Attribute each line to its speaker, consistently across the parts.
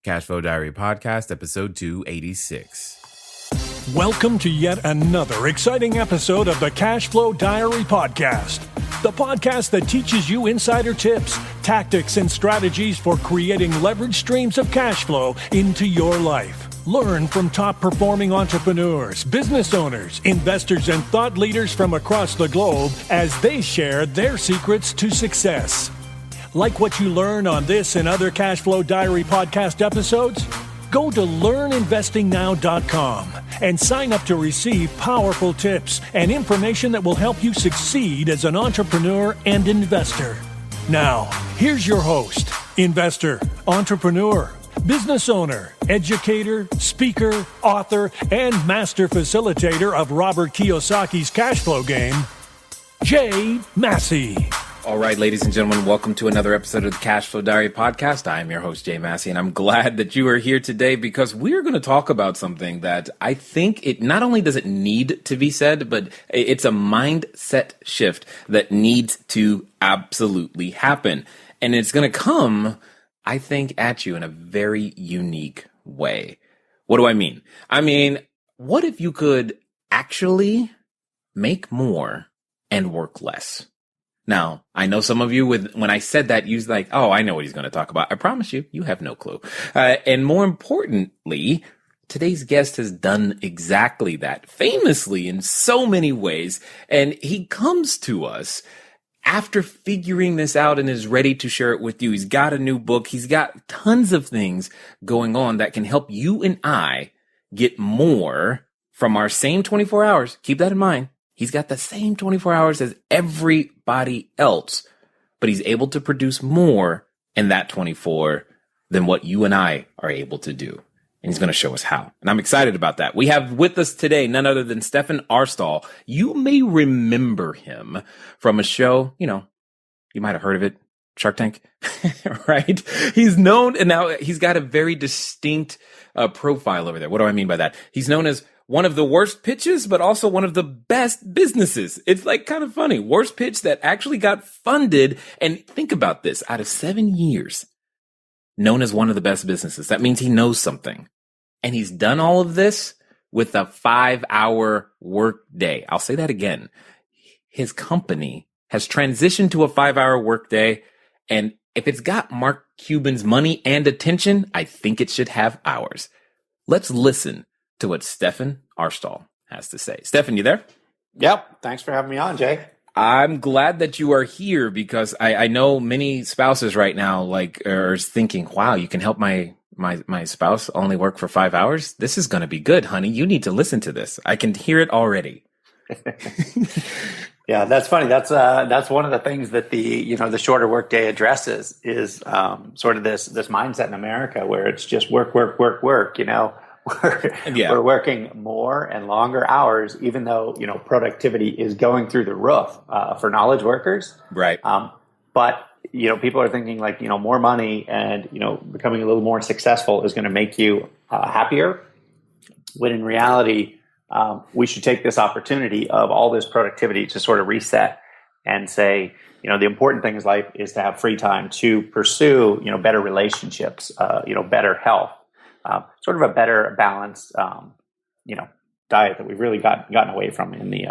Speaker 1: Cashflow Diary Podcast, episode 286.
Speaker 2: Welcome to yet another exciting episode of the Cashflow Diary Podcast, the podcast that teaches you insider tips, tactics, and strategies for creating leverage streams of cash flow into your life. Learn from top-performing entrepreneurs, business owners, investors, and thought leaders from across the globe as they share their secrets to success. Like what you learn on this and other Cashflow Diary podcast episodes? Go to learninvestingnow.com and sign up to receive powerful tips and information that will help you succeed as an entrepreneur and investor. Now, here's your host, investor, entrepreneur, business owner, educator, speaker, author, and master facilitator of Robert Kiyosaki's cash flow game, Jay Massey.
Speaker 1: All right, ladies and gentlemen, welcome to another episode of the Cashflow Diary Podcast. I am your host, Jay Massey, and I'm glad that you are here today because we're going to talk about something that I think it not only does it need to be said, but it's a mindset shift that needs to absolutely happen. And it's going to come, I think, at you in a very unique way. What do I mean? I mean, what if you could actually make more and work less? Now, I know some of you, when I said that, you was like, oh, I know what he's going to talk about. I promise you, you have no clue. And more importantly, today's guest has done exactly that, famously in so many ways. And he comes to us after figuring this out and is ready to share it with you. He's got a new book. He's got tons of things going on that can help you and I get more from our same 24 hours. Keep that in mind. He's got the same 24 hours as everybody else, but he's able to produce more in that 24 than what you and I are able to do. And he's going to show us how. And I'm excited about that. We have with us today none other than Stephan Aarstol. You may remember him from a show, you might have heard of it, Shark Tank, right? He's known, and now he's got a very distinct profile over there. What do I mean by that? He's known as one of the worst pitches, but also one of the best businesses. It's like kind of funny. Worst pitch that actually got funded. And think about this. Out of 7 years, known as one of the best businesses. That means he knows something. And he's done all of this with a 5-hour work day. I'll say that again. His company has transitioned to a 5-hour work day. And if it's got Mark Cuban's money and attention, I think it should have ours. Let's listen to what Stephan Aarstol has to say. Stephan, you there?
Speaker 3: Yep. Thanks for having me on, Jay.
Speaker 1: I'm glad that you are here because I know many spouses right now are thinking, wow, you can help my spouse only work for 5 hours? This is going to be good, honey. You need to listen to this. I can hear it already.
Speaker 3: Yeah, that's funny. That's one of the things that the shorter workday addresses is sort of this mindset in America where it's just work. We're working more and longer hours, even though, productivity is going through the roof for knowledge workers.
Speaker 1: Right.
Speaker 3: But, people are thinking more money and, becoming a little more successful is going to make you happier. When in reality, we should take this opportunity of all this productivity to sort of reset and say, the important thing in life is to have free time to pursue, better relationships, better health. Sort of a better balanced, diet that we've really gotten away from in the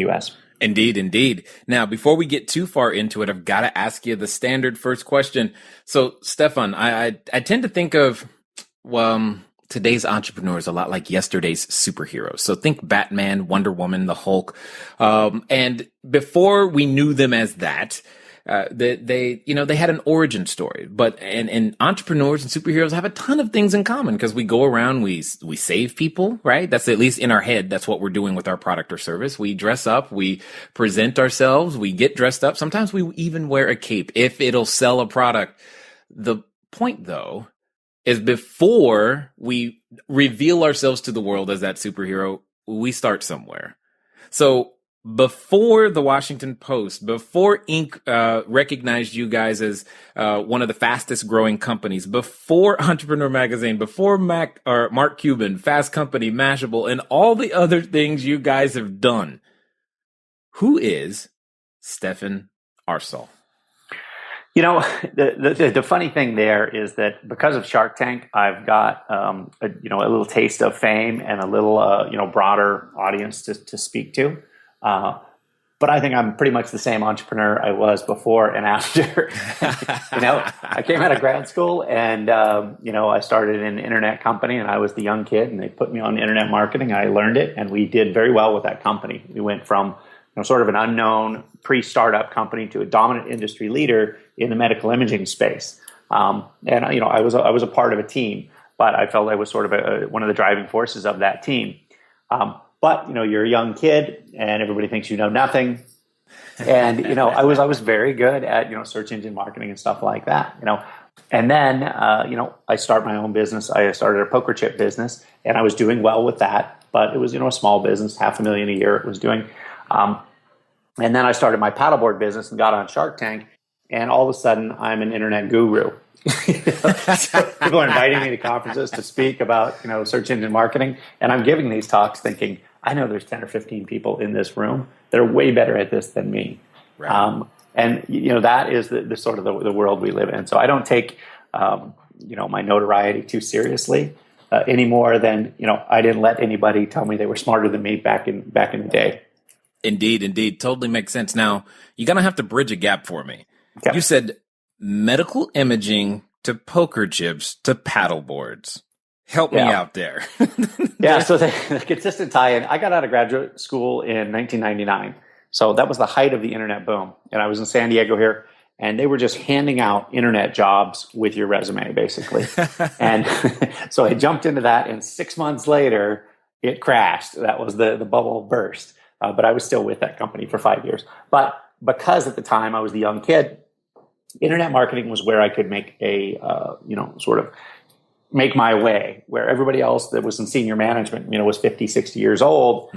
Speaker 3: U.S.
Speaker 1: Indeed. Now, before we get too far into it, I've got to ask you the standard first question. So, Stephan, I tend to think of today's entrepreneurs a lot like yesterday's superheroes. So think Batman, Wonder Woman, the Hulk, and before we knew them as that. They had an origin story, and entrepreneurs and superheroes have a ton of things in common because we go around, we save people, right? That's at least in our head. That's what we're doing with our product or service. We dress up, we present ourselves, we get dressed up. Sometimes we even wear a cape if it'll sell a product. The point though is before we reveal ourselves to the world as that superhero, we start somewhere. So before the Washington Post, before Inc. Recognized you guys as one of the fastest growing companies, before Entrepreneur Magazine, before Mark Cuban, Fast Company, Mashable, and all the other things you guys have done, who is Stephan Aarstol?
Speaker 3: The funny thing there is that because of Shark Tank, I've got a little taste of fame and a little broader audience to speak to. But I think I'm pretty much the same entrepreneur I was before and after. I came out of grad school and I started an internet company, and I was the young kid, and they put me on internet marketing. I learned it, and we did very well with that company. We went from sort of an unknown pre-startup company to a dominant industry leader in the medical imaging space. I was a part of a team, but I felt I was sort of one of the driving forces of that team. But you're a young kid, and everybody thinks you know nothing. And I was very good at search engine marketing and stuff like that. And then I started my own business. I started a poker chip business, and I was doing well with that. But it was a small business, $500,000 a year it was doing. And then I started my paddleboard business and got on Shark Tank, and all of a sudden I'm an internet guru. So people are inviting me to conferences to speak about search engine marketing, and I'm giving these talks thinking, I know there's 10 or 15 people in this room that are way better at this than me. Right. And that is the sort of the world we live in. So I don't take my notoriety too seriously any more than I didn't let anybody tell me they were smarter than me back in the day.
Speaker 1: Indeed. Totally makes sense. Now, you're going to have to bridge a gap for me.
Speaker 3: Okay.
Speaker 1: You said medical imaging to poker chips to paddle boards. Help me out there.
Speaker 3: Yeah, so the consistent tie-in, I got out of graduate school in 1999. So that was the height of the internet boom. And I was in San Diego here, and they were just handing out internet jobs with your resume, basically. And so I jumped into that, and 6 months later, it crashed. That was the bubble burst. But I was still with that company for 5 years. But because at the time I was the young kid, internet marketing was where I could make sort of make my way, where everybody else that was in senior management, was 50, 60 years old.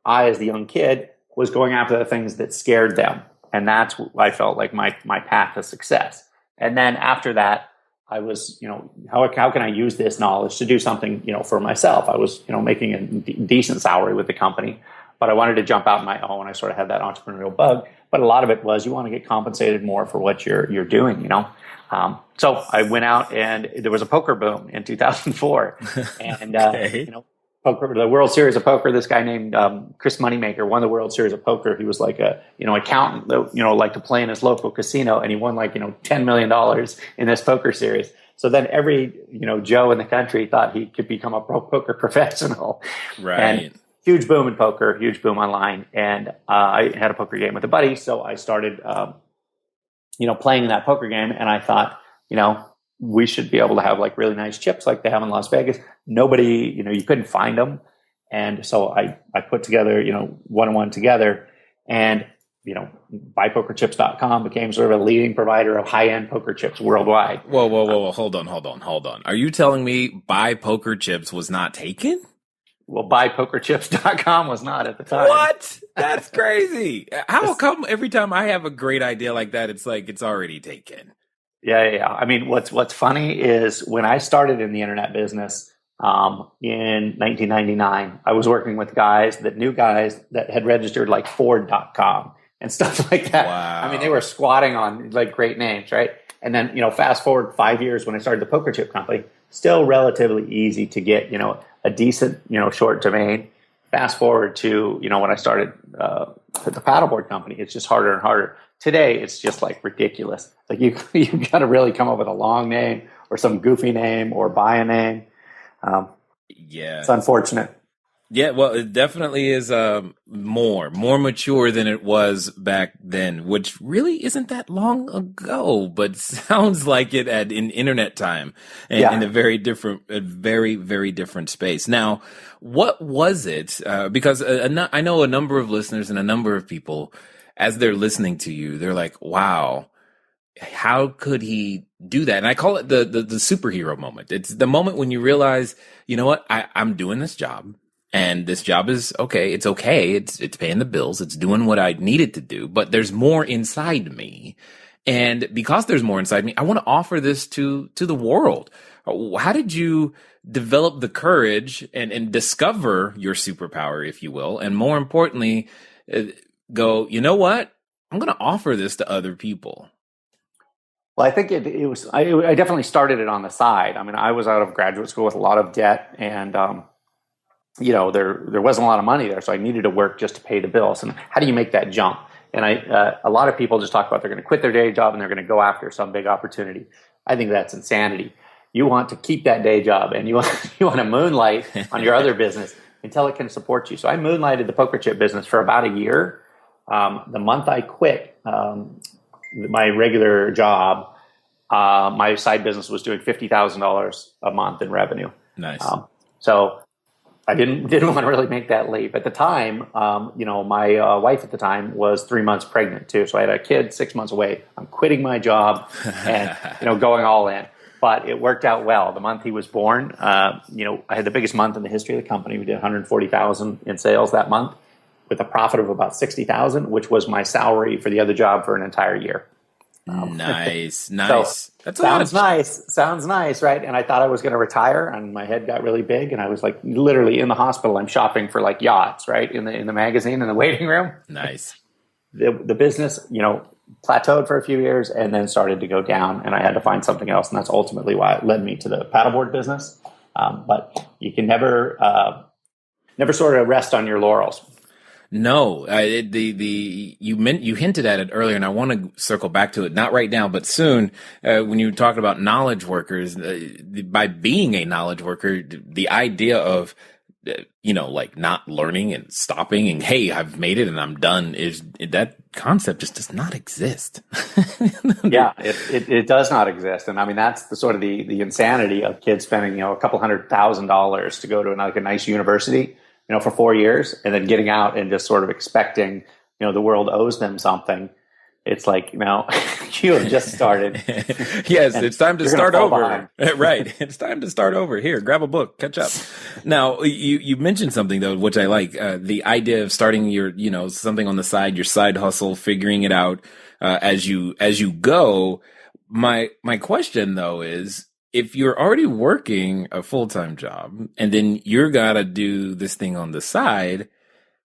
Speaker 3: I, as the young kid, was going after the things that scared them. And that's what I felt like my path to success. And then after that, I was, how can I use this knowledge to do something, for myself? I was, making a decent salary with the company, but I wanted to jump out on my own. I sort of had that entrepreneurial bug, but a lot of it was you want to get compensated more for what you're doing, So I went out, and there was a poker boom in 2004, and poker, the World Series of Poker. This guy named Chris Moneymaker won the World Series of Poker. He was like a accountant that liked to play in his local casino, and he won $10 million in this poker series. So then every Joe in the country thought he could become a pro poker professional.
Speaker 1: Right.
Speaker 3: And huge boom in poker, huge boom online, and I had a poker game with a buddy, so I started playing that poker game, and I thought, we should be able to have really nice chips like they have in Las Vegas. Nobody, you couldn't find them. And so I put together, one-on-one together, and, buypokerchips.com became sort of a leading provider of high-end poker chips worldwide.
Speaker 1: Whoa. Hold on. Are you telling me Buy Poker Chips was not taken?
Speaker 3: Well, buypokerchips.com was not at the time.
Speaker 1: What? That's crazy. How come every time I have a great idea like that, it's like it's already taken?
Speaker 3: Yeah. I mean, what's funny is when I started in the internet business in 1999, I was working with guys that had registered like Ford.com and stuff like that.
Speaker 1: Wow.
Speaker 3: I mean, they were squatting on great names, right? And then, fast forward 5 years when I started the poker chip company, still relatively easy to get, a decent, short domain. Fast forward to, when I started the paddleboard company, it's just harder and harder. Today, it's just ridiculous. You got to really come up with a long name or some goofy name or buy a name. It's unfortunate.
Speaker 1: Yeah, well, it definitely is more mature than it was back then, which really isn't that long ago, but sounds like it in internet time and in a very, very different space. Now, what was it? Because I know a number of listeners and a number of people, as they're listening to you, they're like, wow, how could he do that? And I call it the superhero moment. It's the moment when you realize, you know what, I'm doing this job. And this job is okay. It's okay. It's paying the bills. It's doing what I needed to do, but there's more inside me. And because there's more inside me, I want to offer this to the world. How did you develop the courage and discover your superpower, if you will? And more importantly, go, you know what? I'm going to offer this to other people.
Speaker 3: Well, I think it was, I definitely started it on the side. I mean, I was out of graduate school with a lot of debt and, there wasn't a lot of money there. So I needed to work just to pay the bills. And how do you make that jump? And a lot of people just talk about they're going to quit their day job and they're going to go after some big opportunity. I think that's insanity. You want to keep that day job and you want to moonlight on your other business until it can support you. So I moonlighted the poker chip business for about a year. The month I quit my regular job, my side business was doing $50,000 a month in revenue.
Speaker 1: Nice.
Speaker 3: So I didn't want to really make that leap at the time. My wife at the time was 3 months pregnant too. So I had a kid 6 months away. I'm quitting my job and, going all in. But it worked out well. The month he was born, I had the biggest month in the history of the company. We did 140,000 in sales that month with a profit of about 60,000, which was my salary for the other job for an entire year.
Speaker 1: Nice.
Speaker 3: So,
Speaker 1: That's
Speaker 3: sounds nice, right? And I thought I was going to retire, and my head got really big, and I was like literally in the hospital. I'm shopping for like yachts, right, in the magazine in the waiting room.
Speaker 1: Nice.
Speaker 3: The business, plateaued for a few years and then started to go down, and I had to find something else, and that's ultimately why it led me to the paddleboard business. But you can never sort of rest on your laurels.
Speaker 1: No, you hinted at it earlier, and I want to circle back to it. Not right now, but soon. When you talked about knowledge workers, by being a knowledge worker, the idea of like not learning and stopping and hey, I've made it and I'm done is that concept just does not exist.
Speaker 3: Yeah, it does not exist, and I mean that's the sort of the insanity of kids spending a couple $100,000 to go to a nice university. For 4 years and then getting out and just sort of expecting, the world owes them something. It's like, you have just started.
Speaker 1: Yes, it's time to start over. Right. It's time to start over. Here, grab a book, catch up. Now, you mentioned something though, which I like, the idea of starting your, something on the side, your side hustle, figuring it out, as you go. My question though is, if you're already working a full-time job and then you're gotta do this thing on the side,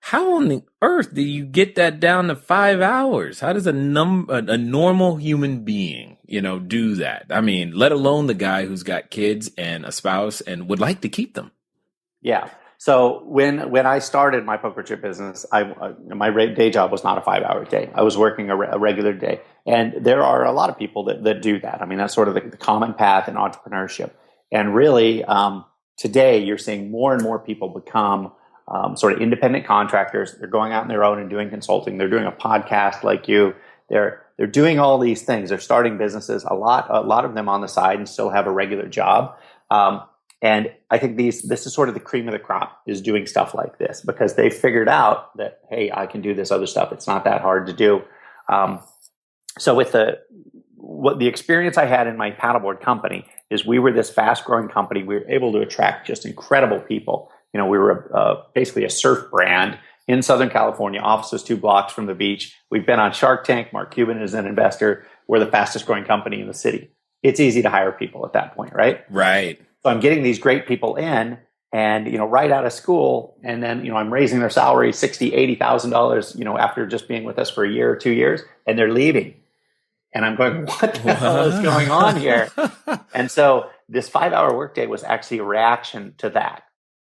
Speaker 1: how on the earth do you get that down to 5 hours? How does a normal human being, do that? I mean, let alone the guy who's got kids and a spouse and would like to keep them. Yeah.
Speaker 3: So when I started my poker chip business, my day job was not a 5-hour day. I was working a regular day. And there are a lot of people that do that. I mean, that's sort of the common path in entrepreneurship. And really, today you're seeing more and more people become sort of independent contractors. They're going out on their own and doing consulting. They're doing a podcast like you. They're doing all these things. They're starting businesses, a lot of them on the side and still have a regular job. And I think this is sort of the cream of the crop is doing stuff like this because they figured out that, hey, I can do this other stuff. It's not that hard to do. So with the experience I had in my paddleboard company is we were this fast growing company. We were able to attract just incredible people. We were basically a surf brand in Southern California, offices 2 blocks from the beach. We've been on Shark Tank. Mark Cuban is an investor. We're the fastest growing company in the city. It's easy to hire people at that point, right?
Speaker 1: Right.
Speaker 3: So I'm getting these great people in and, right out of school. And then, I'm raising their salary $60,000, $80,000, after just being with us for a year or 2 years, and they're leaving. And I'm going, what the hell is going on here? And so this 5-hour workday was actually a reaction to that.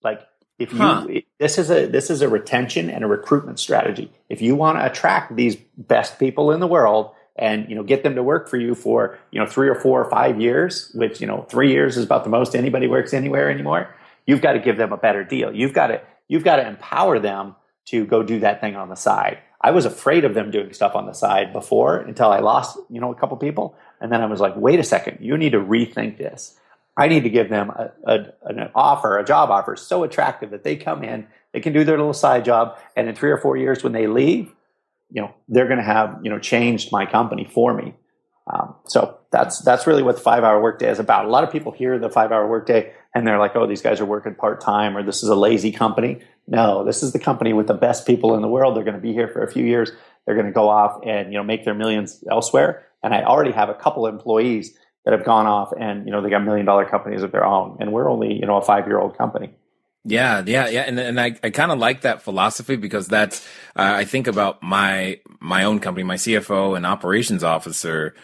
Speaker 3: Like if you, this is a retention and a recruitment strategy. If you want to attract these best people in the world and, get them to work for you for, 3 or 4 or 5 years, which, 3 years is about the most anybody works anywhere anymore. You've got to give them a better deal. You've got to empower them to go do that thing on the side. I was afraid of them doing stuff on the side before until I lost, a couple people. And then I was like, wait a second, you need to rethink this. I need to give them an offer, a job offer so attractive that they come in, they can do their little side job. And in 3 or 4 years when they leave, they're going to have, changed my company for me. So that's really what the 5-hour workday is about. A lot of people hear the 5-hour workday and they're like, oh, these guys are working part-time or this is a lazy company. No, this is the company with the best people in the world. They're going to be here for a few years. They're going to go off and, make their millions elsewhere. And I already have a couple of employees that have gone off and, they got $1 million companies of their own. And we're only, a 5-year-old company.
Speaker 1: Yeah. And I kind of like that philosophy because that's, I think about my own company, my CFO and operations officer,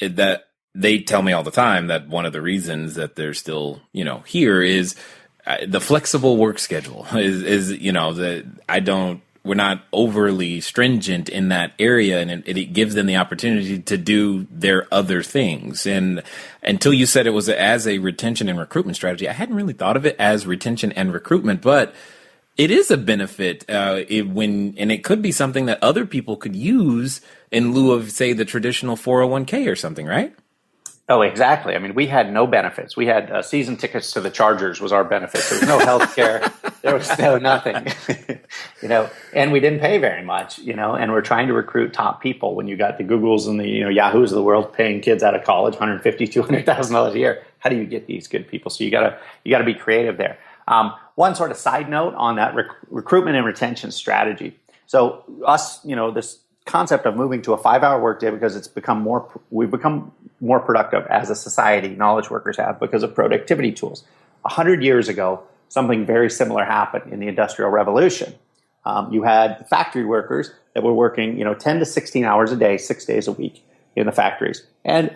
Speaker 1: that they tell me all the time that one of the reasons that they're still, here is the flexible work schedule is we're not overly stringent in that area, and it gives them the opportunity to do their other things. And until you said it was as a retention and recruitment strategy, I hadn't really thought of it as retention and recruitment, but it is a benefit and it could be something that other people could use in lieu of, say, the traditional 401k or something, right?
Speaker 3: Oh, exactly. I mean, we had no benefits. We had season tickets to the Chargers was our benefits. There was no health care. There was no nothing, and we didn't pay very much, and we're trying to recruit top people. When you got the Googles and the, Yahoos of the world paying kids out of college, $150,000, $200,000 a year. How do you get these good people? So you gotta be creative there. One sort of side note on that recruitment and retention strategy. So us, this concept of moving to a 5-hour workday because we've become more productive as a society, knowledge workers have, because of productivity tools. 100 years ago, something very similar happened in the Industrial Revolution. You had factory workers that were working, 10 to 16 hours a day, 6 days a week in the factories. And,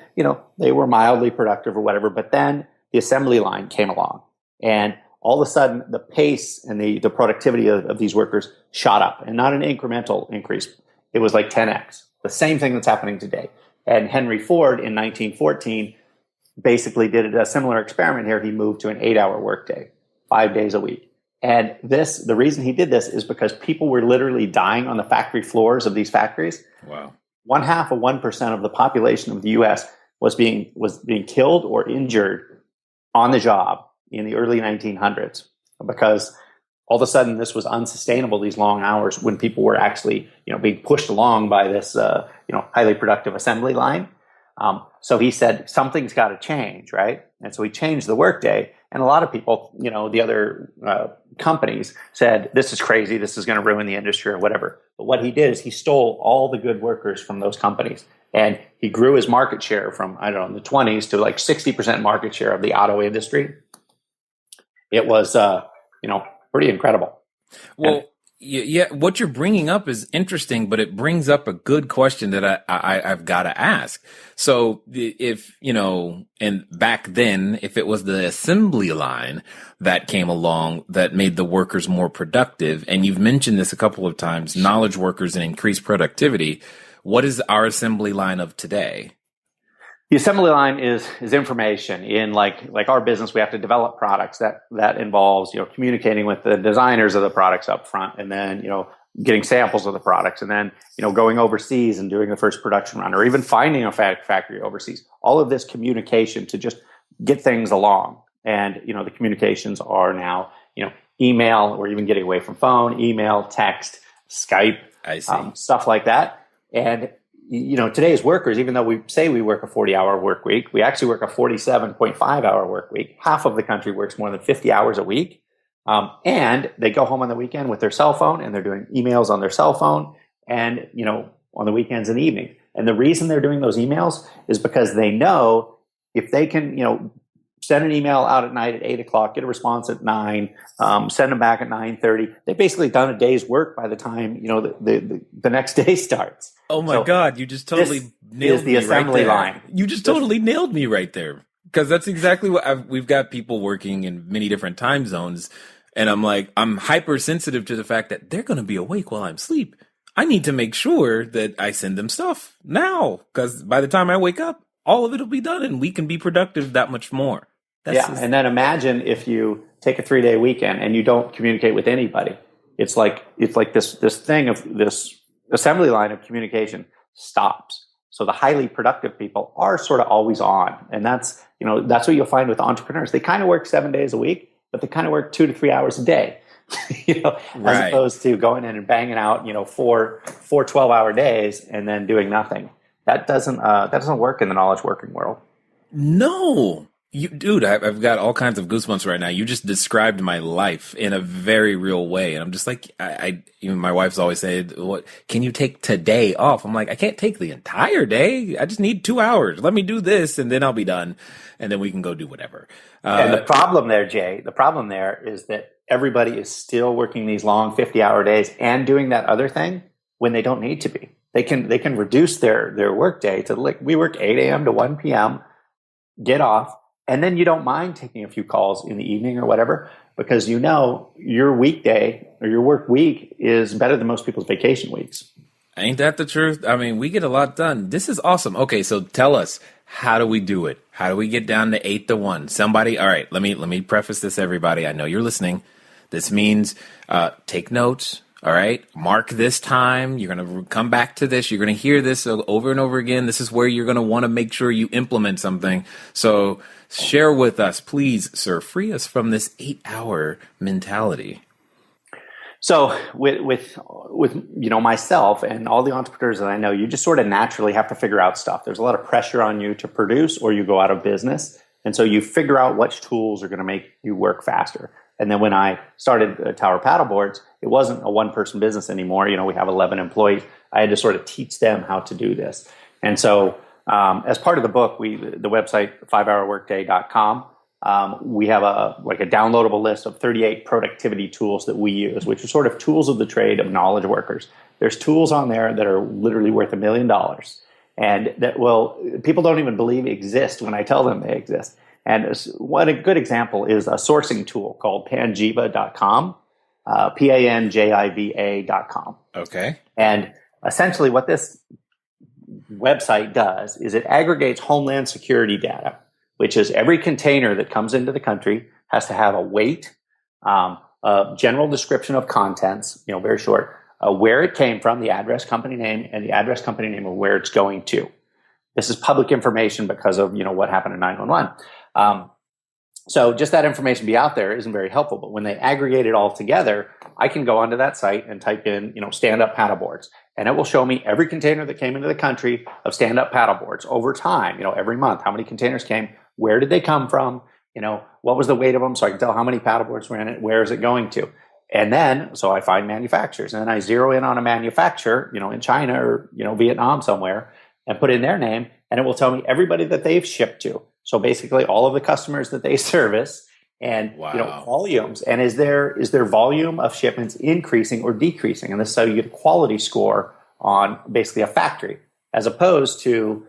Speaker 3: they were mildly productive or whatever, but then the assembly line came along. And all of a sudden, the pace and the productivity of these workers shot up, and not an incremental increase. It was like 10x, the same thing that's happening today. And Henry Ford in 1914 basically did a similar experiment here. He moved to an 8-hour workday, 5 days a week. And the reason he did this is because people were literally dying on the factory floors of these factories.
Speaker 1: Wow.
Speaker 3: 0.5% of the population of the U.S. was being killed or injured on the job in the early 1900s because all of a sudden this was unsustainable, these long hours, when people were actually, being pushed along by this, highly productive assembly line. So he said, something's got to change, right? And so he changed the workday. And a lot of people, the other companies said, this is crazy, this is going to ruin the industry or whatever. But what he did is he stole all the good workers from those companies. And he grew his market share from, in the 20s to like 60% market share of the auto industry. It was, pretty incredible.
Speaker 1: Well, yeah, what you're bringing up is interesting, but it brings up a good question that I've got to ask. So if, and back then, if it was the assembly line that came along that made the workers more productive, and you've mentioned this a couple of times, knowledge workers and increased productivity, what is our assembly line of today?
Speaker 3: The assembly line is information. In like our business, we have to develop products that involves, communicating with the designers of the products up front, and then, getting samples of the products, and then, going overseas and doing the first production run, or even finding a factory overseas. All of this communication to just get things along. And, the communications are now, email, or even getting away from phone, email, text, Skype, stuff like that. And today's workers, even though we say we work a 40-hour work week, we actually work a 47.5-hour work week. Half of the country works more than 50 hours a week. And they go home on the weekend with their cell phone, and they're doing emails on their cell phone and, on the weekends and evenings. And the reason they're doing those emails is because they know if they can, send an email out at night at 8:00, get a response at 9, send them back at 9:30. They've basically done a day's work by the time, the next day starts.
Speaker 1: Oh my God, you just totally nailed me right there. Line. You just totally nailed me right there. Because that's exactly what we've got people working in many different time zones. And I'm hypersensitive to the fact that they're going to be awake while I'm asleep. I need to make sure that I send them stuff now. Because by the time I wake up, all of it will be done and we can be productive that much more.
Speaker 3: And then imagine if you take a 3-day weekend and you don't communicate with anybody. It's like this thing of this assembly line of communication stops. So the highly productive people are sort of always on. And that's what you'll find with entrepreneurs. They kind of work 7 days a week, but they kind of work 2 to 3 hours a day, as opposed to going in and banging out, four 12-hour days and then doing nothing. That doesn't work in the knowledge working world.
Speaker 1: No. Dude, I've got all kinds of goosebumps right now. You just described my life in a very real way. And I'm just like, my wife's always said, "What can you take today off?" I'm like, I can't take the entire day. I just need 2 hours. Let me do this and then I'll be done. And then we can go do whatever.
Speaker 3: And the problem there, Jay, is that everybody is still working these long 50-hour days and doing that other thing when they don't need to be. They can reduce their work day to we work 8 a.m. to 1 p.m., get off, and then you don't mind taking a few calls in the evening or whatever, because you know your weekday or your work week is better than most people's vacation weeks.
Speaker 1: Ain't that the truth? I mean, we get a lot done. This is awesome. Okay, so tell us, how do we do it? How do we get down to 8 to 1? Somebody, all right, let me preface this, everybody. I know you're listening. This means take notes. All right, mark this time. You're going to come back to this. You're going to hear this over and over again. This is where you're going to want to make sure you implement something. So share with us, please, sir. Free us from this 8-hour mentality.
Speaker 3: So with myself and all the entrepreneurs that I know, you just sort of naturally have to figure out stuff. There's a lot of pressure on you to produce, or you go out of business. And so you figure out which tools are going to make you work faster. And then when I started Tower Paddleboards, it wasn't a one-person business anymore. We have 11 employees. I had to sort of teach them how to do this. And so as part of the book, the website, 5hourworkday.com, we have a downloadable list of 38 productivity tools that we use, which are sort of tools of the trade of knowledge workers. There's tools on there that are literally worth $1 million. And that people don't even believe exist when I tell them they exist. And a good example is a sourcing tool called panjiva.com, panjiva.com.
Speaker 1: Okay.
Speaker 3: And essentially what this website does is it aggregates homeland security data, which is every container that comes into the country has to have a weight, a general description of contents, very short, where it came from, the address, company name, and the address, company name of where it's going to. This is public information because of, what happened in 911. So just that information be out there isn't very helpful. But when they aggregate it all together, I can go onto that site and type in, stand-up paddleboards. And it will show me every container that came into the country of stand-up paddleboards over time, every month, how many containers came, where did they come from, what was the weight of them, so I can tell how many paddleboards were in it, where is it going to. And then, so I find manufacturers, and then I zero in on a manufacturer, in China or, Vietnam somewhere, and put in their name, and it will tell me everybody that they've shipped to. So basically all of the customers that they service and, volumes. And is their volume of shipments increasing or decreasing? And this is how you get a quality score on basically a factory, as opposed to,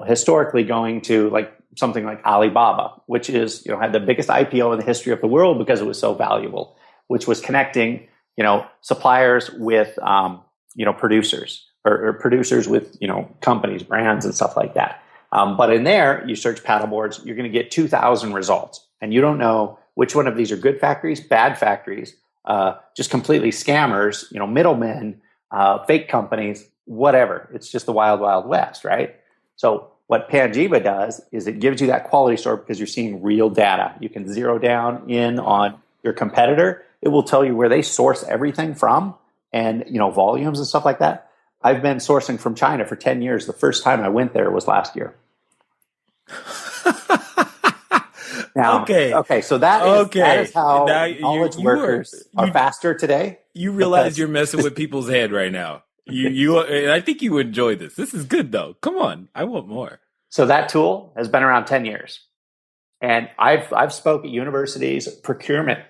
Speaker 3: historically going to something like Alibaba, which is, had the biggest IPO in the history of the world because it was so valuable, which was connecting, suppliers with, producers or producers with, companies, brands and stuff like that. But in there, you search paddleboards, you're going to get 2,000 results. And you don't know which one of these are good factories, bad factories, just completely scammers, middlemen, fake companies, whatever. It's just the wild, wild west, right? So what Panjiva does is it gives you that quality score because you're seeing real data. You can zero down in on your competitor. It will tell you where they source everything from and, volumes and stuff like that. I've been sourcing from China for 10 years. The first time I went there was last year. Now, okay. So that is how knowledge workers are faster today.
Speaker 1: You realize you're messing with people's head right now. I think you enjoy this. This is good though. Come on, I want more.
Speaker 3: So that tool has been around 10 years, and I've spoke at universities, procurement,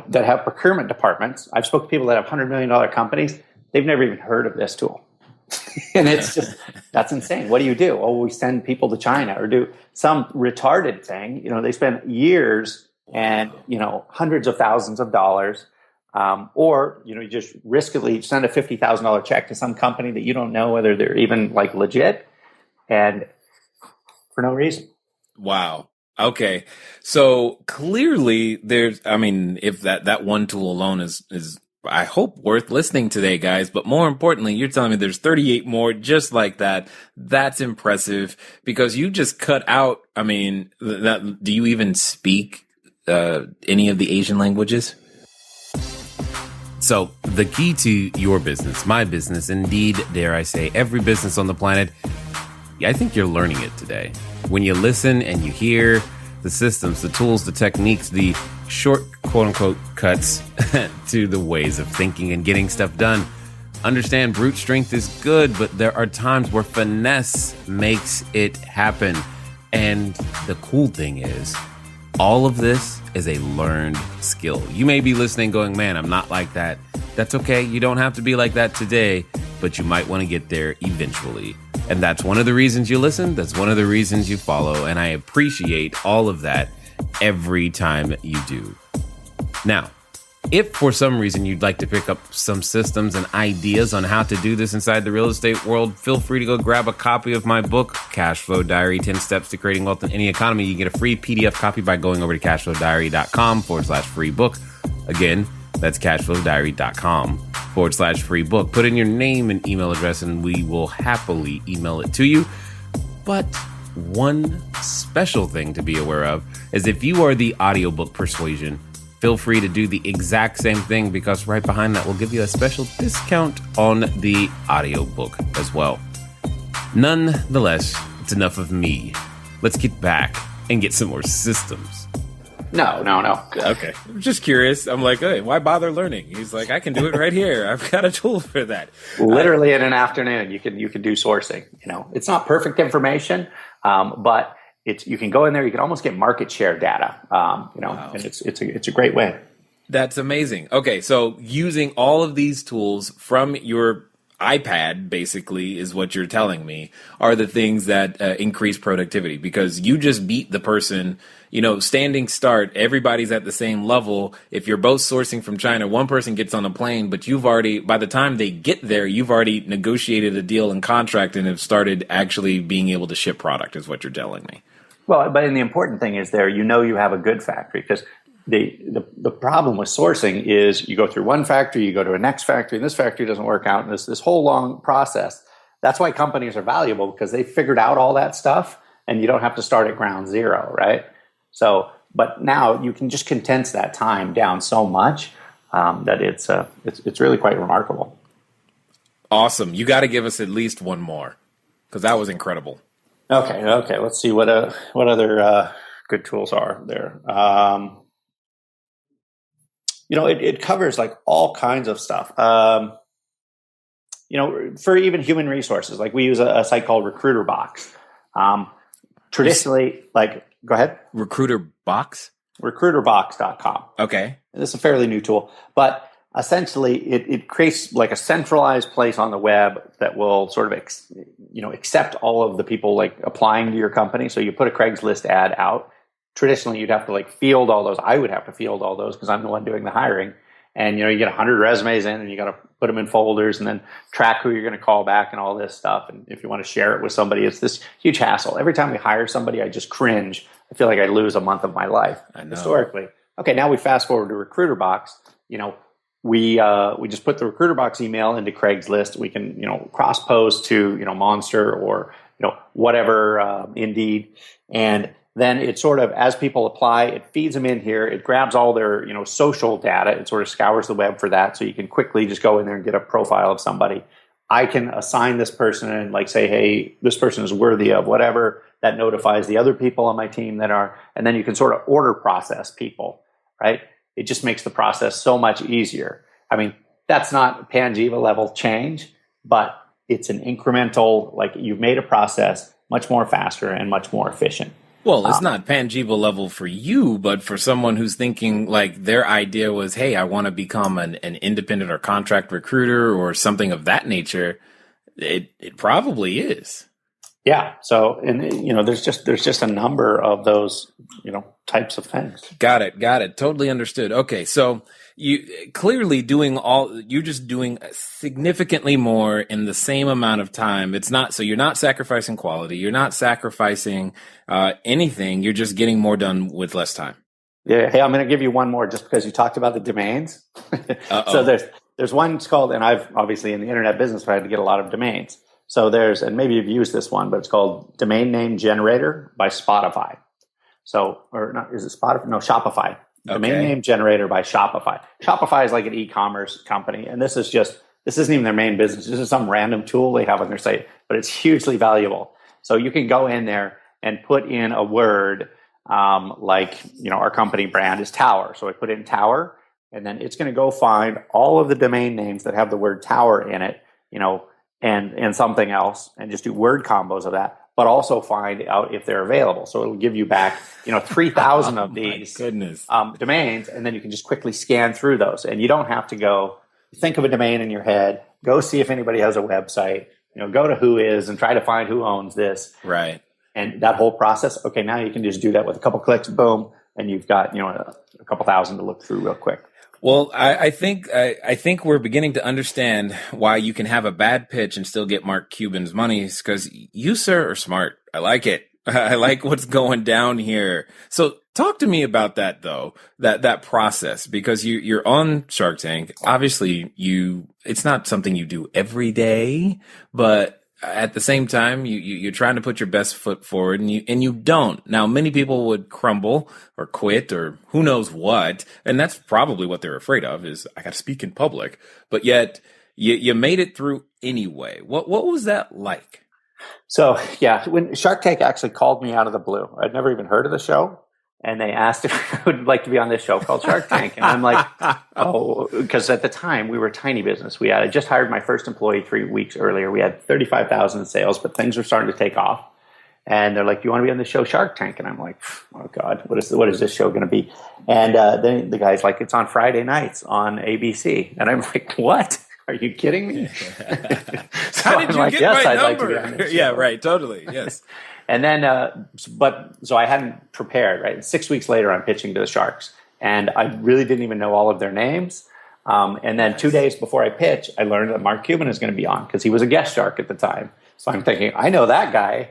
Speaker 3: that have procurement departments. I've spoke to people that have $100 million companies. They've never even heard of this tool. And it's just, that's insane. What do you do? Oh, we send people to China or do some retarded thing. They spend years and, hundreds of thousands of dollars. Or, you just riskily send a $50,000 check to some company that you don't know whether they're even legit, and for no reason.
Speaker 1: Wow. Okay. So clearly if that one tool alone is I hope worth listening today, guys. But more importantly, you're telling me there's 38 more just like that. That's impressive because you just cut out. Do you even speak any of the Asian languages? So the key to your business, my business, indeed, dare I say, every business on the planet, I think you're learning it today. When you listen and you hear the systems, the tools, the techniques, the short, quote-unquote, cuts to the ways of thinking and getting stuff done. Understand brute strength is good, but there are times where finesse makes it happen. And the cool thing is, all of this is a learned skill. You may be listening going, man, I'm not like that. That's okay. You don't have to be like that today, but you might want to get there eventually. And that's one of the reasons you listen. That's one of the reasons you follow. And I appreciate all of that every time you do. Now, if for some reason you'd like to pick up some systems and ideas on how to do this inside the real estate world, feel free to go grab a copy of my book, Cashflow Diary, 10 Steps to Creating Wealth in Any Economy. You get a free PDF copy by going over to cashflowdiary.com/free book. Again, that's cashflowdiary.com/free book. Put in your name and email address and we will happily email it to you. But one special thing to be aware of is if you are the audiobook persuasion, feel free to do the exact same thing, because right behind that, we'll give you a special discount on the audiobook as well. Nonetheless, it's enough of me. Let's get back and get some more systems.
Speaker 3: No.
Speaker 1: Okay. I'm just curious. I'm like, hey, why bother learning? He's like, I can do it right here. I've got a tool for that.
Speaker 3: Literally in an afternoon, you can do sourcing. It's not perfect information, but you can go in there. You can almost get market share data. Wow. And it's a great way.
Speaker 1: That's amazing. Okay, so using all of these tools from your iPad, basically, is what you're telling me, are the things that increase productivity, because you just beat the person, standing start. Everybody's at the same level. If you're both sourcing from China, one person gets on a plane, but by the time they get there, you've already negotiated a deal and contract and have started actually being able to ship product, is what you're telling me.
Speaker 3: Well, but the important thing is you have a good factory, because the problem with sourcing is you go through one factory, you go to a next factory, and this factory doesn't work out, and this whole long process. That's why companies are valuable, because they figured out all that stuff, and you don't have to start at ground zero, right? So, but now you can just condense that time down so much that it's really quite remarkable.
Speaker 1: Awesome. You got to give us at least one more, because that was incredible.
Speaker 3: Okay. Let's see what other good tools are there. It covers like all kinds of stuff. For even human resources, like we use a site called Recruiter Box. Traditionally, go ahead.
Speaker 1: Recruiter Box?
Speaker 3: Recruiterbox.com.
Speaker 1: Okay.
Speaker 3: And this is a fairly new tool, but essentially it creates like a centralized place on the web that will sort of accept all of the people like applying to your company. So you put a Craigslist ad out. Traditionally, you'd have to field all those. I would have to field all those because I'm the one doing the hiring. And you get 100 resumes in, and you got to put them in folders, and then track who you're going to call back and all this stuff. And if you want to share it with somebody, it's this huge hassle. Every time we hire somebody, I just cringe. I feel like I lose a month of my life historically. Okay, now we fast forward to Recruiter Box. We just put the Recruiter Box email into Craigslist. We can cross post to Monster or whatever, Indeed, and then it sort of, as people apply, it feeds them in here. It grabs all their social data. It sort of scours the web for that, so you can quickly just go in there and get a profile of somebody. I can assign this person and say, hey, this person is worthy of whatever. That notifies the other people on my team that are, and then you can sort of order process people, right? It just makes the process so much easier. I mean, that's not Panjiva level change, but it's an incremental, you've made a process much more faster and much more efficient.
Speaker 1: Well, it's not Panjiva level for you, but for someone who's thinking their idea was, hey, I want to become an independent or contract recruiter or something of that nature, it probably is.
Speaker 3: Yeah. So, and there's just a number of those, types of things.
Speaker 1: Got it. Totally understood. Okay. So you're just doing significantly more in the same amount of time. So you're not sacrificing quality. You're not sacrificing anything. You're just getting more done with less time.
Speaker 3: Yeah. Hey, I'm going to give you one more just because you talked about the domains. So there's one, it's called, and I've obviously in the internet business, I had to get a lot of domains. So and maybe you've used this one, but it's called Domain Name Generator by Spotify. So, or not, is it Spotify? No, Shopify. Domain Name Generator by Shopify. Shopify is like an e-commerce company, and this isn't even their main business. This is some random tool they have on their site, but it's hugely valuable. So you can go in there and put in a word our company brand is Tower. So I put in Tower, and then it's going to go find all of the domain names that have the word Tower in it, and something else, and just do word combos of that, but also find out if they're available. So it'll give you back, 3,000 of these domains, and then you can just quickly scan through those. And you don't have to go think of a domain in your head, go see if anybody has a website, go to who is and try to find who owns this.
Speaker 1: Right.
Speaker 3: And that whole process, okay, now you can just do that with a couple clicks, boom, and you've got, a couple thousand to look through real quick.
Speaker 1: Well, I think we're beginning to understand why you can have a bad pitch and still get Mark Cuban's money, because you, sir, are smart. I like it. I like what's going down here. So talk to me about that, though, that process, because you're on Shark Tank. Obviously, it's not something you do every day, but at the same time, you're trying to put your best foot forward, and you don't. Now, many people would crumble or quit or who knows what, and that's probably what they're afraid of, is I got to speak in public. But yet, you made it through anyway. What was that like?
Speaker 3: So, yeah, when Shark Tank actually called me out of the blue, I'd never even heard of the show. And they asked if I would like to be on this show called Shark Tank. And I'm like, oh, because at the time we were a tiny business. I just hired my first employee 3 weeks earlier. We had 35,000 in sales, but things were starting to take off. And they're like, "Do you want to be on the show Shark Tank?" And I'm like, "Oh God, what is this show going to be?" And then the guy's like, "It's on Friday nights on ABC." And I'm like, "What? Are you kidding me?"
Speaker 1: So How did you get my number? Like to be on this show. Yeah, right. Totally. Yes.
Speaker 3: And then, so I hadn't prepared, right? 6 weeks later, I'm pitching to the Sharks, and I really didn't even know all of their names. And then 2 days before I pitch, I learned that Mark Cuban is going to be on, because he was a guest shark at the time. So I'm thinking, I know that guy.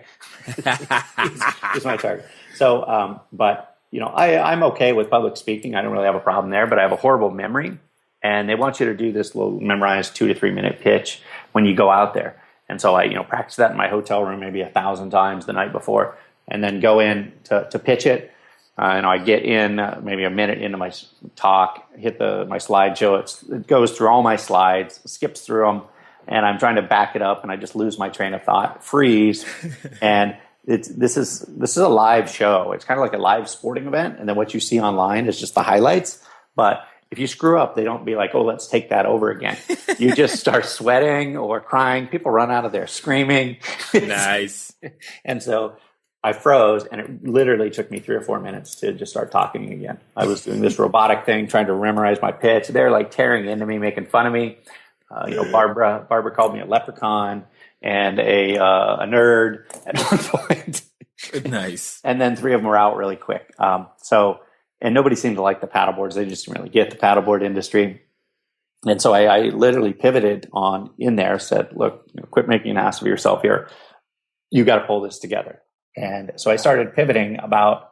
Speaker 3: he's my target. So, but I'm okay with public speaking. I don't really have a problem there, but I have a horrible memory, and they want you to do this little memorized 2 to 3 minute pitch when you go out there. And so I, practice that in my hotel room maybe 1,000 times the night before, and then go in to pitch it. I get in maybe a minute into my talk, hit my slideshow. It goes through all my slides, skips through them, and I'm trying to back it up, and I just lose my train of thought, freeze. And this is a live show. It's kind of like a live sporting event, and then what you see online is just the highlights. But if you screw up, they don't be like, "Oh, let's take that over again." You just start sweating or crying. People run out of there screaming.
Speaker 1: Nice.
Speaker 3: And so I froze, and it literally took me 3 or 4 minutes to just start talking again. I was doing this robotic thing, trying to memorize my pitch. They're like tearing into me, making fun of me. Barbara called me a leprechaun and a nerd at one point.
Speaker 1: Nice.
Speaker 3: And then 3 of them were out really quick. And nobody seemed to like the paddleboards. They just didn't really get the paddleboard industry. And so I literally pivoted in there, said, "Look, quit making an ass of yourself here. You got to pull this together." And so I started pivoting about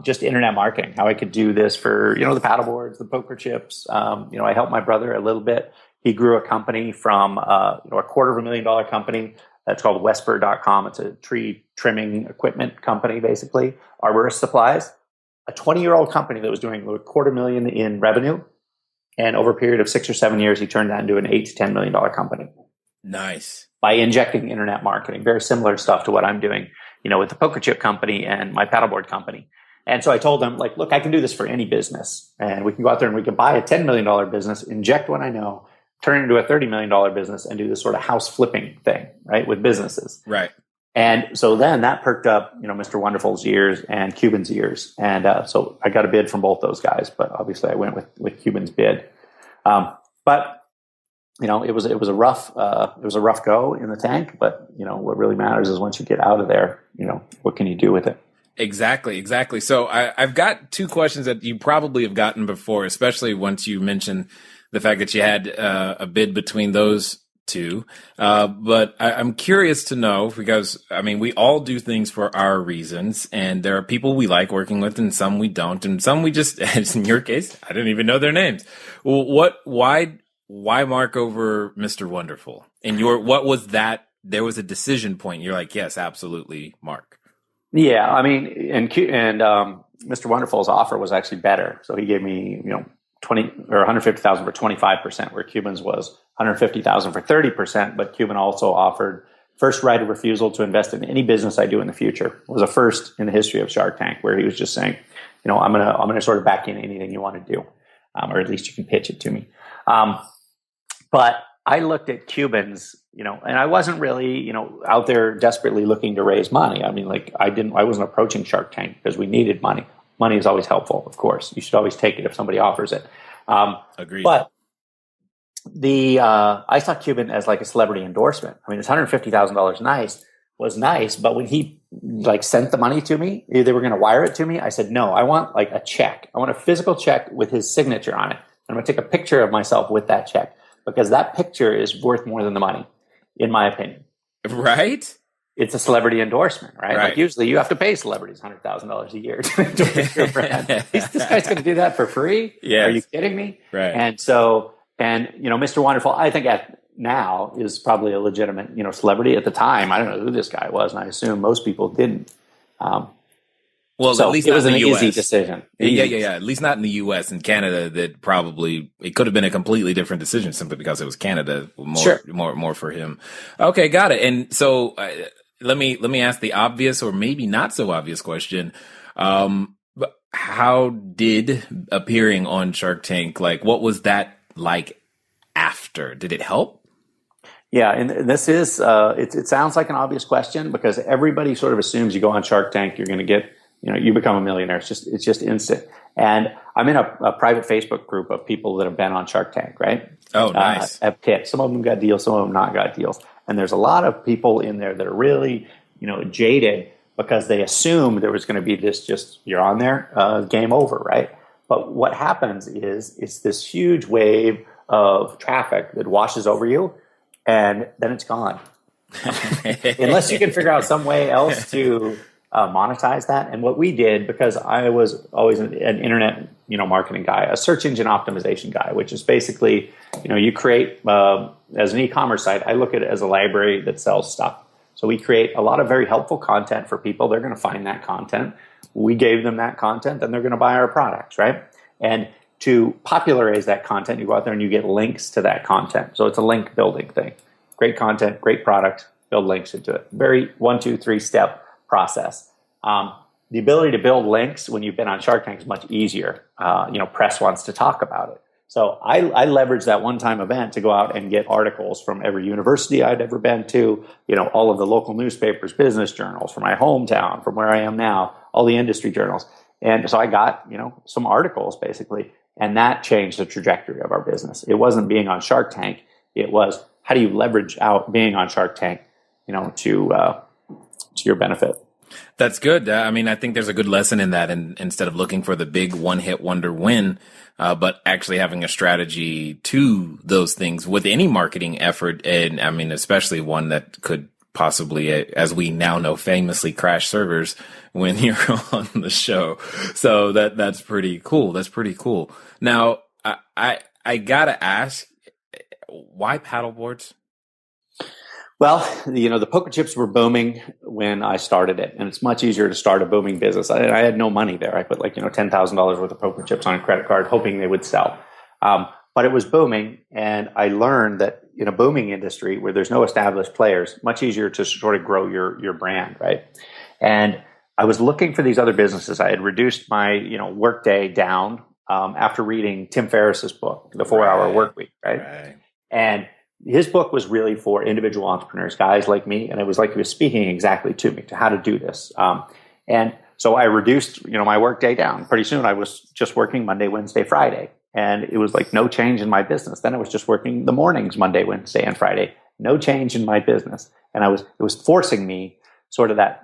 Speaker 3: just internet marketing, how I could do this for, the paddleboards, the poker chips. I helped my brother a little bit. He grew a company from, a $250,000 company. That's called Wesper.com. It's a tree trimming equipment company, basically, arborist supplies. A 20-year-old company that was doing $250,000 in revenue. And over a period of 6 or 7 years, he turned that into an $8 to $10 million company.
Speaker 1: Nice.
Speaker 3: By injecting internet marketing, very similar stuff to what I'm doing, with the poker chip company and my paddleboard company. And so I told them, like, "Look, I can do this for any business, and we can go out there and we can buy a $10 million business, inject what I know, turn it into a $30 million business, and do this sort of house flipping thing, right, with businesses."
Speaker 1: Right.
Speaker 3: And so then that perked up, Mr. Wonderful's ears and Cuban's ears. And so I got a bid from both those guys, but obviously I went with Cuban's bid. But it was a rough go in the tank. But what really matters is once you get out of there, what can you do with it?
Speaker 1: Exactly. So I've got 2 questions that you probably have gotten before, especially once you mentioned the fact that you had a bid between those 2. But I'm curious to know, because we all do things for our reasons, and there are people we like working with and some we don't, and some we just, as in your case, I didn't even know their names. Well, why Mark over Mr. Wonderful? And what was that? There was a decision point. You're like, yes, absolutely, Mark.
Speaker 3: Yeah. And Mr. Wonderful's offer was actually better. So he gave me, 20 or 150,000 for 25%, where Cuban's was 150,000 for 30%. But Cuban also offered first right of refusal to invest in any business I do in the future. It was a first in the history of Shark Tank, where he was just saying, I'm gonna sort of back in anything you want to do, or at least you can pitch it to me. But I looked at Cuban's, and I wasn't really, out there desperately looking to raise money. I wasn't approaching Shark Tank because we needed money. Money is always helpful, of course. You should always take it if somebody offers it.
Speaker 1: Agreed.
Speaker 3: But I saw Cuban as like a celebrity endorsement. I mean, it's $150,000 was nice, but when he like sent the money to me, they were going to wire it to me. I said, no, I want like a check. I want a physical check with his signature on it. And I'm going to take a picture of myself with that check because that picture is worth more than the money, in my opinion.
Speaker 1: Right?
Speaker 3: It's a celebrity endorsement, right? Like usually you have to pay celebrities $100,000 a year to endorse your brand. This guy's going to do that for free?
Speaker 1: Yes.
Speaker 3: Are you kidding me?
Speaker 1: Right.
Speaker 3: And so, Mr. Wonderful, I think now is probably a legitimate, celebrity. At the time, I don't know who this guy was, and I assume most people didn't.
Speaker 1: Well,
Speaker 3: so
Speaker 1: at least
Speaker 3: it was
Speaker 1: not
Speaker 3: an
Speaker 1: in the US.
Speaker 3: easy decision.
Speaker 1: Yeah. At least not in the U.S. and Canada. That probably it could have been a completely different decision simply because it was Canada. More for him. Okay, got it. And so let me ask the obvious or maybe not so obvious question. How did appearing on Shark Tank, like, what was that like after? Did it help?
Speaker 3: Yeah, and this is it sounds like an obvious question because everybody sort of assumes you go on Shark Tank, you're going to get, you become a millionaire. It's just instant. And I'm in a private Facebook group of people that have been on Shark Tank, right?
Speaker 1: Oh, nice.
Speaker 3: Have pitched. Some of them got deals, some of them not got deals. And there's a lot of people in there that are really, jaded because they assume there was going to be this just, you're on there, game over, right? But what happens is it's this huge wave of traffic that washes over you, and then it's gone. Unless you can figure out some way else to monetize that. And what we did, because I was always an internet, marketing guy, a search engine optimization guy, which is basically, you create, as an e-commerce site, I look at it as a library that sells stuff. So we create a lot of very helpful content for people. They're going to find that content. We gave them that content, and they're going to buy our products, right? And to popularize that content, you go out there and you get links to that content. So it's a link building thing. Great content, great product, build links into it. Very 1, 2, 3 step process. The ability to build links when you've been on Shark Tank is much easier. Press wants to talk about it. So I leveraged that one-time event to go out and get articles from every university I'd ever been to, all of the local newspapers, business journals from my hometown, from where I am now, all the industry journals. And so I got, some articles basically, and that changed the trajectory of our business. It wasn't being on Shark Tank. It was, how do you leverage out being on Shark Tank, to your benefit?
Speaker 1: That's good. I mean, I think there's a good lesson in that. And instead of looking for the big one-hit wonder win, but actually having a strategy to those things with any marketing effort. And I mean, especially one that could possibly, as we now know, famously crash servers when you're on the show. So that's pretty cool. That's pretty cool. Now, I gotta ask, why paddleboards?
Speaker 3: Well, the poker chips were booming when I started it, and it's much easier to start a booming business. I had no money there. I put $10,000 worth of poker chips on a credit card, hoping they would sell. But it was booming, and I learned that in a booming industry where there's no established players, much easier to sort of grow your brand, right? And I was looking for these other businesses. I had reduced my workday down after reading Tim Ferriss's book, The 4-Hour Work Week, right? And his book was really for individual entrepreneurs, guys like me, and it was like he was speaking exactly to me, to how to do this. And so I reduced, my workday down. Pretty soon I was just working Monday, Wednesday, Friday, and it was like no change in my business. Then I was just working the mornings, Monday, Wednesday, and Friday. No change in my business, and it was forcing me sort of that,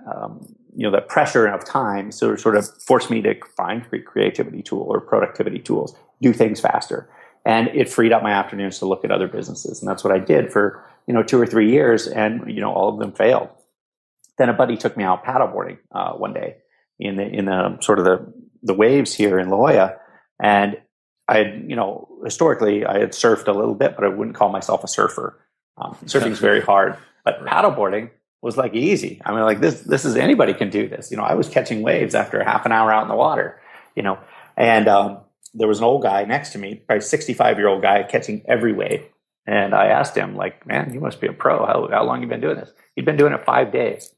Speaker 3: that pressure of time, so sort of forced me to find creativity tool or productivity tools, do things faster. And it freed up my afternoons to look at other businesses. And that's what I did for, 2 or 3 years. And, all of them failed. Then a buddy took me out paddleboarding one day in the sort of the waves here in La Jolla. And I had, historically I had surfed a little bit, but I wouldn't call myself a surfer. Surfing is very hard, but paddleboarding was like easy. I mean, like this is, anybody can do this. I was catching waves after half an hour out in the water, and, there was an old guy next to me, probably 65-year-old guy, catching every wave. And I asked him, like, man, you must be a pro. How long have you been doing this? He'd been doing it 5 days.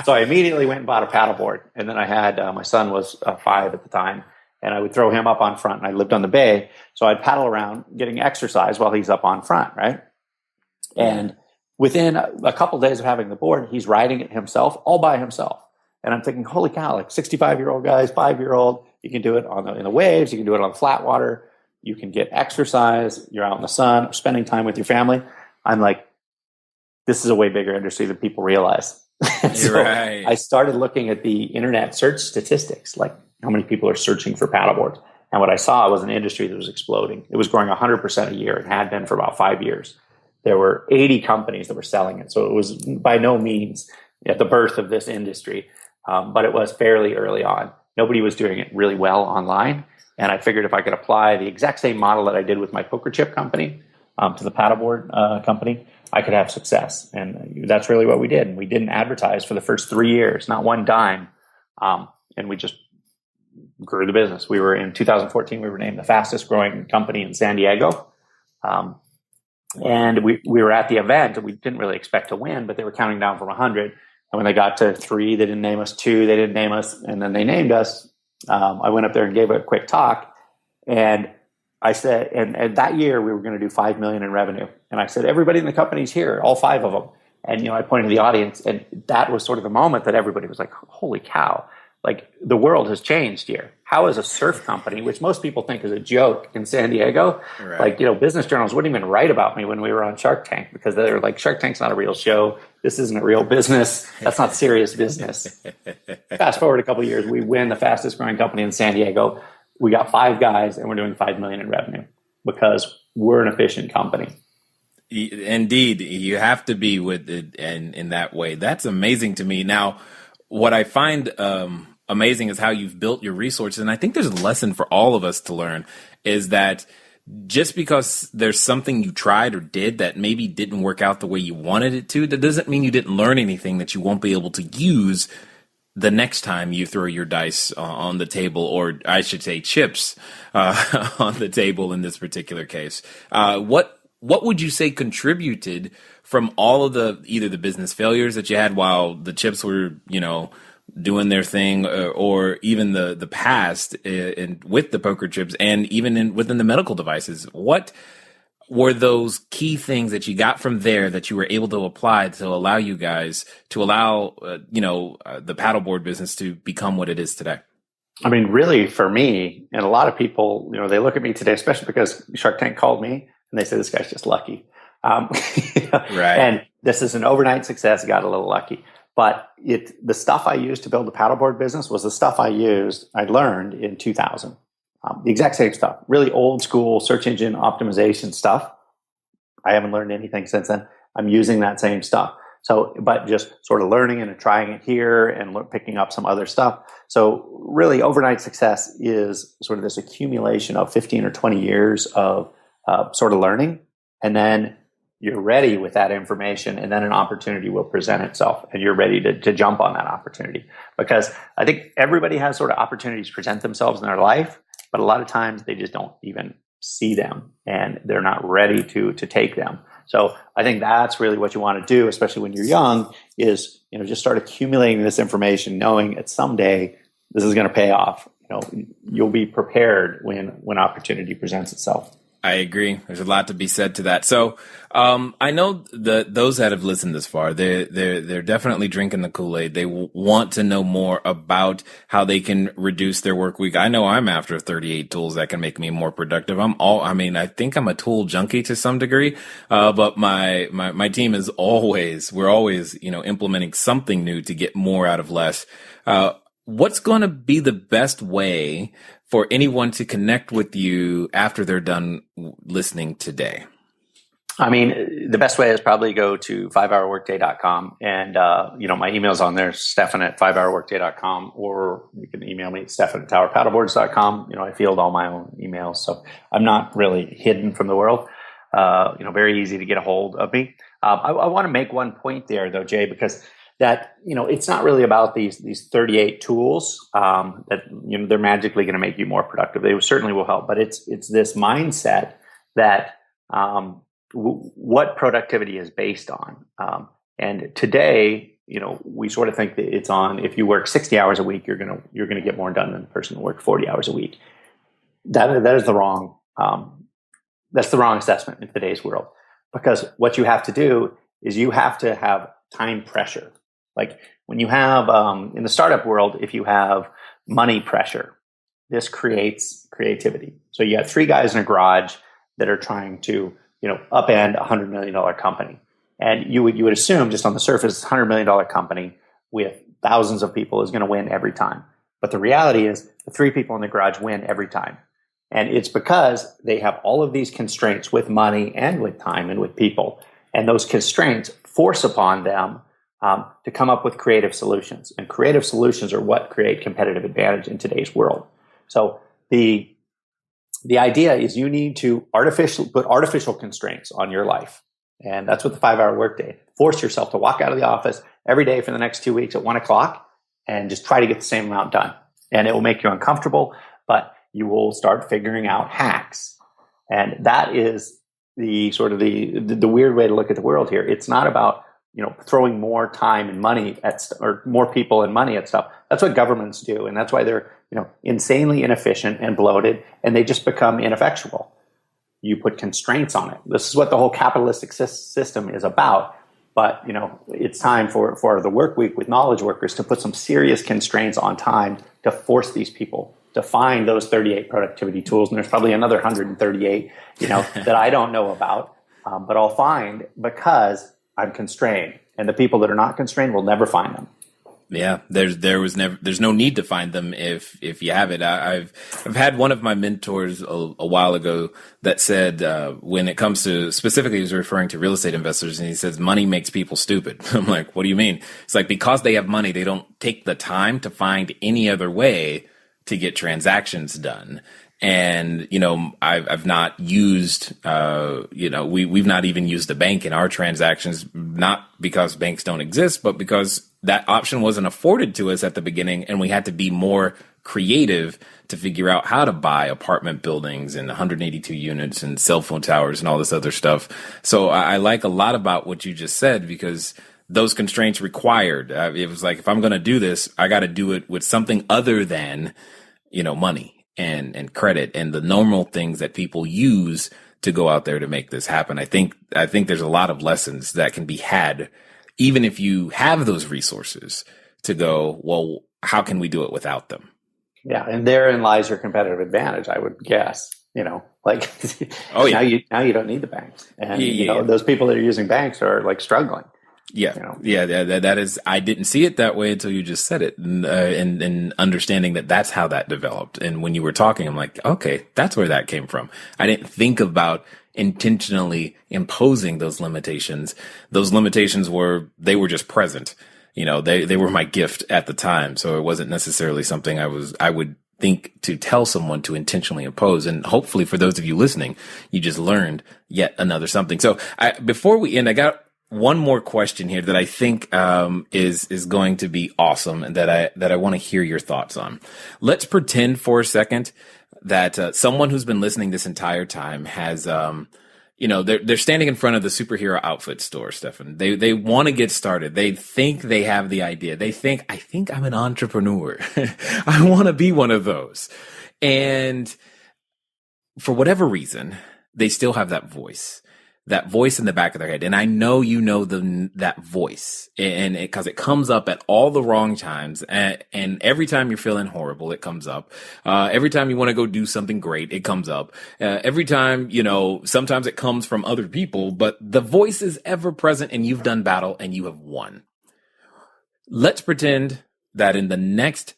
Speaker 3: So I immediately went and bought a paddleboard. And then I had, my son was 5 at the time, and I would throw him up on front, and I lived on the bay. So I'd paddle around getting exercise while he's up on front, right? And within a couple of days of having the board, he's riding it himself, all by himself. And I'm thinking, holy cow, like 65-year-old guys, 5-year-old, you can do it in the waves, you can do it on flat water. you can get exercise, you're out in the sun, spending time with your family. I'm like, this is a way bigger industry than people realize. So
Speaker 1: right.
Speaker 3: I started looking at the internet search statistics, like how many people are searching for paddleboards. And what I saw was an industry that was exploding. It was growing 100% a year. It had been for about 5 years. There were 80 companies that were selling it. So it was by no means at the birth of this industry, but it was fairly early on. Nobody was doing it really well online. And I figured if I could apply the exact same model that I did with my poker chip company to the paddleboard company, I could have success. And that's really what we did. And we didn't advertise for the first 3 years, not one dime. And we just grew the business. We were in 2014, we were named the fastest growing company in San Diego. And we were at the event, and we didn't really expect to win, but they were counting down from 100. And when they got to 3, they didn't name us. 2, they didn't name us. And then they named us. I went up there and gave a quick talk. And I said, and that year we were going to do 5 million in revenue. And I said, everybody in the company's here, all 5 of them. And, I pointed to the audience, and that was sort of the moment that everybody was like, holy cow, like the world has changed here. How is a surf company, which most people think is a joke in San Diego, right. Like, business journals wouldn't even write about me when we were on Shark Tank, because they're like, Shark Tank's not a real show. This isn't a real business. That's not serious business. Fast forward a couple of years, we win the fastest growing company in San Diego. We got 5 guys and we're doing 5 million in revenue because we're an efficient company.
Speaker 1: Indeed, you have to be with it, and in that way. That's amazing to me. Now, what I find amazing is how you've built your resources, and I think there's a lesson for all of us to learn, is that just because there's something you tried or did that maybe didn't work out the way you wanted it to, that doesn't mean you didn't learn anything that you won't be able to use the next time you throw your dice on the table, or I should say chips on the table in this particular case. What would you say contributed from all of either the business failures that you had while the chips were, doing their thing, or even the past with the poker chips, and even within the medical devices? What were those key things that you got from there that you were able to apply to allow you guys to allow the paddleboard business to become what it is today?
Speaker 3: I mean, really, for me, and a lot of people, they look at me today, especially because Shark Tank called me and they say this guy's just lucky.
Speaker 1: Right.
Speaker 3: And this is an overnight success. Got a little lucky. But the stuff I used to build the paddleboard business was the stuff I learned in 2000. The exact same stuff, really old school search engine optimization stuff. I haven't learned anything since then. I'm using that same stuff. So, but just sort of learning and trying it here and picking up some other stuff. So really overnight success is sort of this accumulation of 15 or 20 years of sort of learning. And then you're ready with that information, and then an opportunity will present itself, and you're ready to jump on that opportunity. Because I think everybody has sort of opportunities present themselves in their life, but a lot of times they just don't even see them, and they're not ready to take them. So I think that's really what you want to do, especially when you're young, is just start accumulating this information, knowing that someday this is going to pay off. You'll be prepared when opportunity presents itself.
Speaker 1: I agree. There's a lot to be said to that. So I know that those that have listened this far, they're definitely drinking the Kool-Aid. They want to know more about how they can reduce their work week. I know I'm after 38 tools that can make me more productive. I think I'm a tool junkie to some degree, but my team is we're always implementing something new to get more out of less. What's going to be the best way for anyone to connect with you after they're done listening today?
Speaker 3: I mean, the best way is probably go to 5hourworkday.com, and my email's on there, Stephan at 5hourworkday.com, or you can email me at Stephan@towerpaddleboards.com. I field all my own emails, so I'm not really hidden from the world. Very easy to get a hold of me. I want to make one point there, though, Jay, because that it's not really about these 38 tools that they're magically going to make you more productive. They certainly will help, but it's this mindset that what productivity is based on. And today, we sort of think that it's on, if you work 60 hours a week, you're gonna get more done than the person who worked 40 hours a week. That is the wrong that's the wrong assessment in today's world, because what you have to do is you have to have time pressure. Like when you have in the startup world, if you have money pressure, this creates creativity. So you got three guys in a garage that are trying to, upend $100 million company. And you would assume just on the surface, $100 million company with thousands of people is going to win every time. But the reality is the three people in the garage win every time. And it's because they have all of these constraints with money and with time and with people. And those constraints force upon them to come up with creative solutions. And creative solutions are what create competitive advantage in today's world. So the idea is you need to put artificial constraints on your life. And that's what the 5-hour workday. Force yourself to walk out of the office every day for the next 2 weeks at 1:00 and just try to get the same amount done. And it will make you uncomfortable, but you will start figuring out hacks. And that is the sort of the weird way to look at the world here. It's not about, throwing more time and money or more people and money at stuff. That's what governments do. And that's why they're, insanely inefficient and bloated, and they just become ineffectual. You put constraints on it. This is what the whole capitalistic system is about. But, it's time for the work week with knowledge workers to put some serious constraints on time to force these people to find those 38 productivity tools. And there's probably another 138, that I don't know about, but I'll find because I'm constrained. And the people that are not constrained will never find them.
Speaker 1: Yeah, there's no need to find them if you have it. I've had one of my mentors a while ago that said when it comes to, specifically he was referring to real estate investors, and he says money makes people stupid. I'm like, what do you mean? It's like, because they have money, they don't take the time to find any other way to get transactions done. And, I've not used, we've not even used the bank in our transactions, not because banks don't exist, but because that option wasn't afforded to us at the beginning. And we had to be more creative to figure out how to buy apartment buildings and 182 units and cell phone towers and all this other stuff. So I like a lot about what you just said, because those constraints required, it was like, if I'm going to do this, I got to do it with something other than, money and credit and the normal things that people use to go out there to make this happen. I think there's a lot of lessons that can be had, even if you have those resources to go, well, how can we do it without them?
Speaker 3: Yeah. And therein lies your competitive advantage, I would guess,
Speaker 1: oh, yeah.
Speaker 3: now you don't need the banks. And, those people that are using banks are like struggling.
Speaker 1: Yeah. That is, I didn't see it that way until you just said it, and understanding that that's how that developed. And when you were talking, I'm like, okay, that's where that came from. I didn't think about intentionally imposing those limitations. Those limitations were just present. They were my gift at the time. So it wasn't necessarily something I would think to tell someone to intentionally impose. And hopefully for those of you listening, you just learned yet another something. So before we end, I got one more question here that I think is going to be awesome, and that I want to hear your thoughts on. Let's pretend for a second that someone who's been listening this entire time has, they're standing in front of the superhero outfit store, Stephan. They want to get started. They think they have the idea. They think, I think I'm an entrepreneur. I want to be one of those. And for whatever reason, they still have that voice in the back of their head. And I know that voice, and because it comes up at all the wrong times. And every time you're feeling horrible, it comes up. Every time you want to go do something great, it comes up. Every time, sometimes it comes from other people, but the voice is ever present, and you've done battle and you have won. Let's pretend that in the next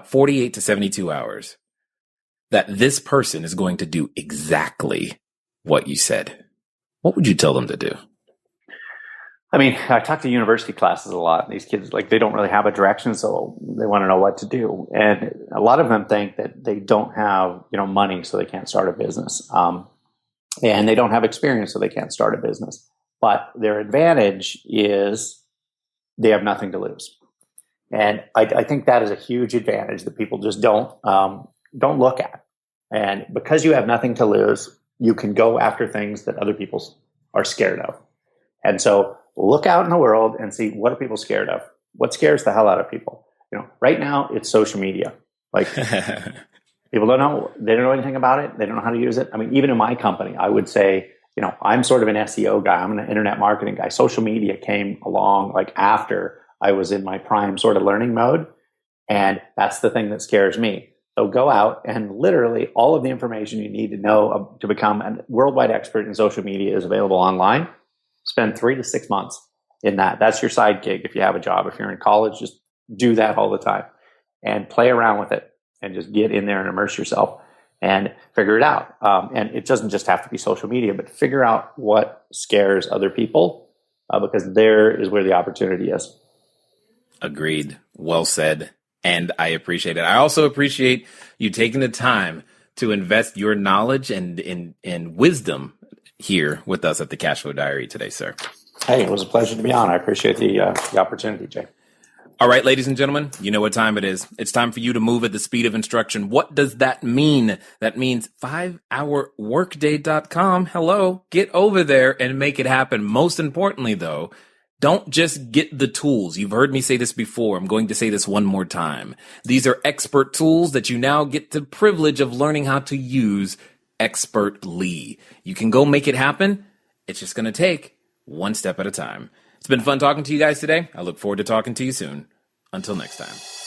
Speaker 1: 48 to 72 hours, that this person is going to do exactly what you said. What would you tell them to do?
Speaker 3: I mean, I talk to university classes a lot. These kids, they don't really have a direction, so they want to know what to do. And a lot of them think that they don't have, money, so they can't start a business. And they don't have experience, so they can't start a business. But their advantage is they have nothing to lose. And I think that is a huge advantage that people just don't look at. And because you have nothing to lose, you can go after things that other people are scared of. And so look out in the world and see, what are people scared of? What scares the hell out of people? Right now it's social media. People don't know, they don't know anything about it. They don't know how to use it. I mean, even in my company, I would say, I'm sort of an SEO guy. I'm an internet marketing guy. Social media came along after I was in my prime sort of learning mode. And that's the thing that scares me. So go out and literally all of the information you need to know to become a worldwide expert in social media is available online. Spend 3 to 6 months in that. That's your side gig if you have a job. If you're in college, just do that all the time and play around with it and just get in there and immerse yourself and figure it out. And it doesn't just have to be social media, but figure out what scares other people because there is where the opportunity is.
Speaker 1: Agreed. Well said. And I appreciate it. I also appreciate you taking the time to invest your knowledge and wisdom here with us at the Cashflow Diary today, sir.
Speaker 3: Hey, it was a pleasure to be on. I appreciate the opportunity, Jay.
Speaker 1: All right, ladies and gentlemen, you know what time it is. It's time for you to move at the speed of instruction. What does that mean? That means 5hourworkday.com. Hello, get over there and make it happen. Most importantly, though, don't just get the tools. You've heard me say this before. I'm going to say this one more time. These are expert tools that you now get the privilege of learning how to use expertly. You can go make it happen. It's just going to take one step at a time. It's been fun talking to you guys today. I look forward to talking to you soon. Until next time.